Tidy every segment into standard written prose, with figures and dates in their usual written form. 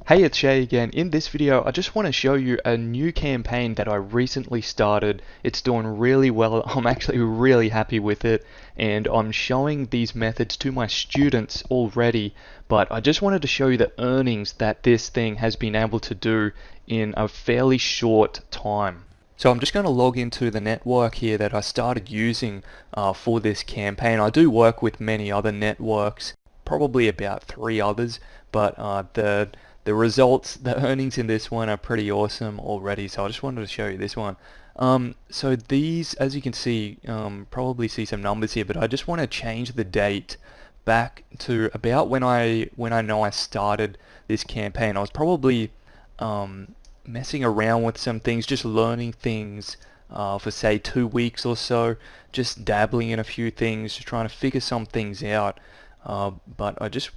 Hey, it's Shay again. In this video, I just want to show you a new campaign that I recently started. It's doing really well. I'm actually really happy with it, and I'm showing these methods to my students already, but I just wanted to show you the earnings that this thing has been able to do in a fairly short time. So I'm just going to log into the network here that I started using for this campaign. I do work with many other networks, probably about 3 others, but the results, the earnings in this one are pretty awesome already, so I just wanted to show you this one. So these, as you can see, probably see some numbers here, but I just want to change the date back to about when I know I started this campaign. I was probably messing around with some things, just learning things for say 2 weeks or so, just dabbling in a few things, just trying to figure some things out. But I just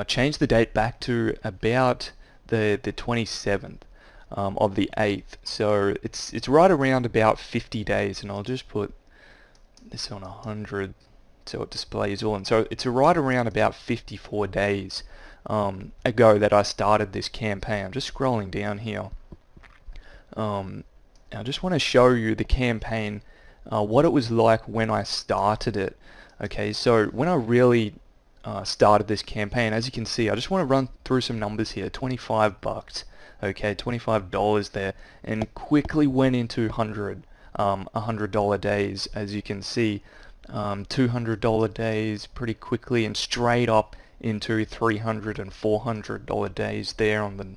changed the date back to about the 27th of the 8th. So it's right around about 50 days, and I'll just put this on 100 so it displays all. And so it's right around about 54 days ago that I started this campaign. I'm just scrolling down here. I just want to show you the campaign, what it was like when I started it. Okay, so when I really started this campaign, as you can see, I just want to run through some numbers here. 25 bucks, okay, $25 there, and quickly went into $100 days, as you can see. $200 days pretty quickly, and straight up into $300 and $400 days there on the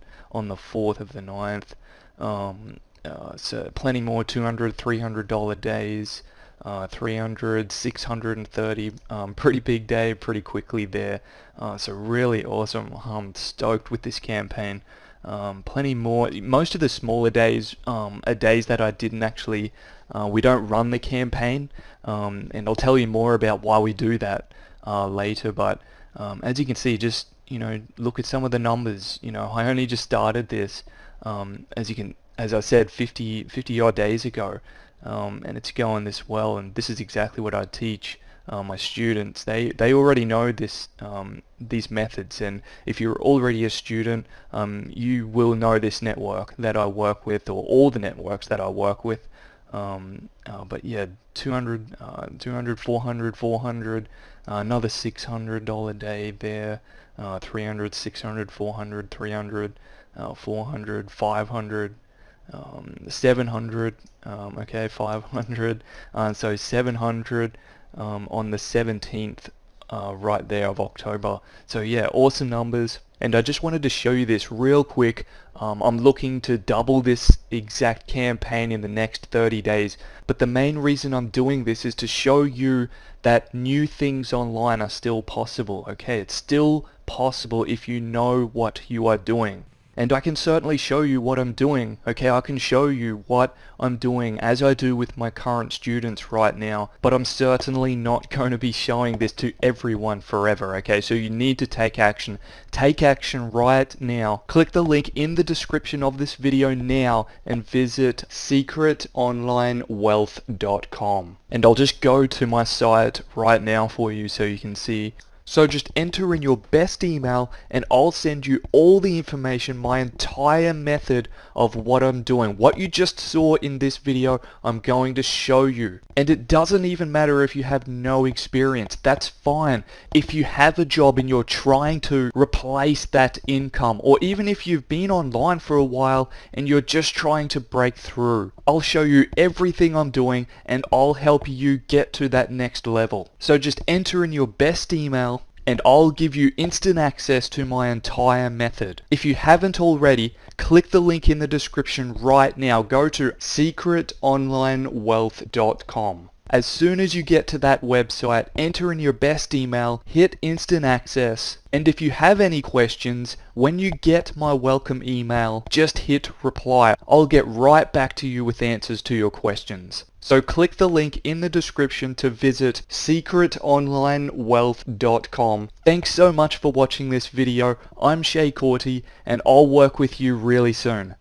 4th of the 9th. So plenty more $200, $300 days. 300, 630, pretty big day, pretty quickly there. So really awesome. I'm stoked with this campaign. Plenty more. Most of the smaller days are days that I didn't actually, we don't run the campaign, and I'll tell you more about why we do that later. But as you can see, just look at some of the numbers. I only just started this, as I said, 50 odd days ago. And it's going this well, and this is exactly what I teach my students. They already know these methods, and if you're already a student, you will know this network that I work with, or all the networks that I work with. But yeah, 200, 400, 400, another $600 day there, 300, 600, 400, 300, 400, 500. 700, okay, 500, so 700 on the 17th right there of October. So yeah, awesome numbers, and I just wanted to show you this real quick. I'm looking to double this exact campaign in the next 30 days, but the main reason I'm doing this is to show you that new things online are still possible. Okay, it's still possible if you know what you are doing. And I can certainly show you what I'm doing, okay? I can show you what I'm doing as I do with my current students right now, but I'm certainly not going to be showing this to everyone forever, okay? So you need to take action. Take action right now. Click the link in the description of this video now and visit secretonlinewealth.com. And I'll just go to my site right now for you so you can see. So just enter in your best email, and I'll send you all the information, my entire method of what I'm doing. What you just saw in this video, I'm going to show you. And it doesn't even matter if you have no experience. That's fine. If you have a job and you're trying to replace that income, or even if you've been online for a while and you're just trying to break through, I'll show you everything I'm doing, and I'll help you get to that next level. So just enter in your best email, and I'll give you instant access to my entire method. If you haven't already, click the link in the description right now. Go to secretonlinewealth.com. As soon as you get to that website, enter in your best email, hit instant access, and if you have any questions, when you get my welcome email, just hit reply. I'll get right back to you with answers to your questions. So click the link in the description to visit secretonlinewealth.com. Thanks so much for watching this video. I'm Shay Corty, and I'll work with you really soon.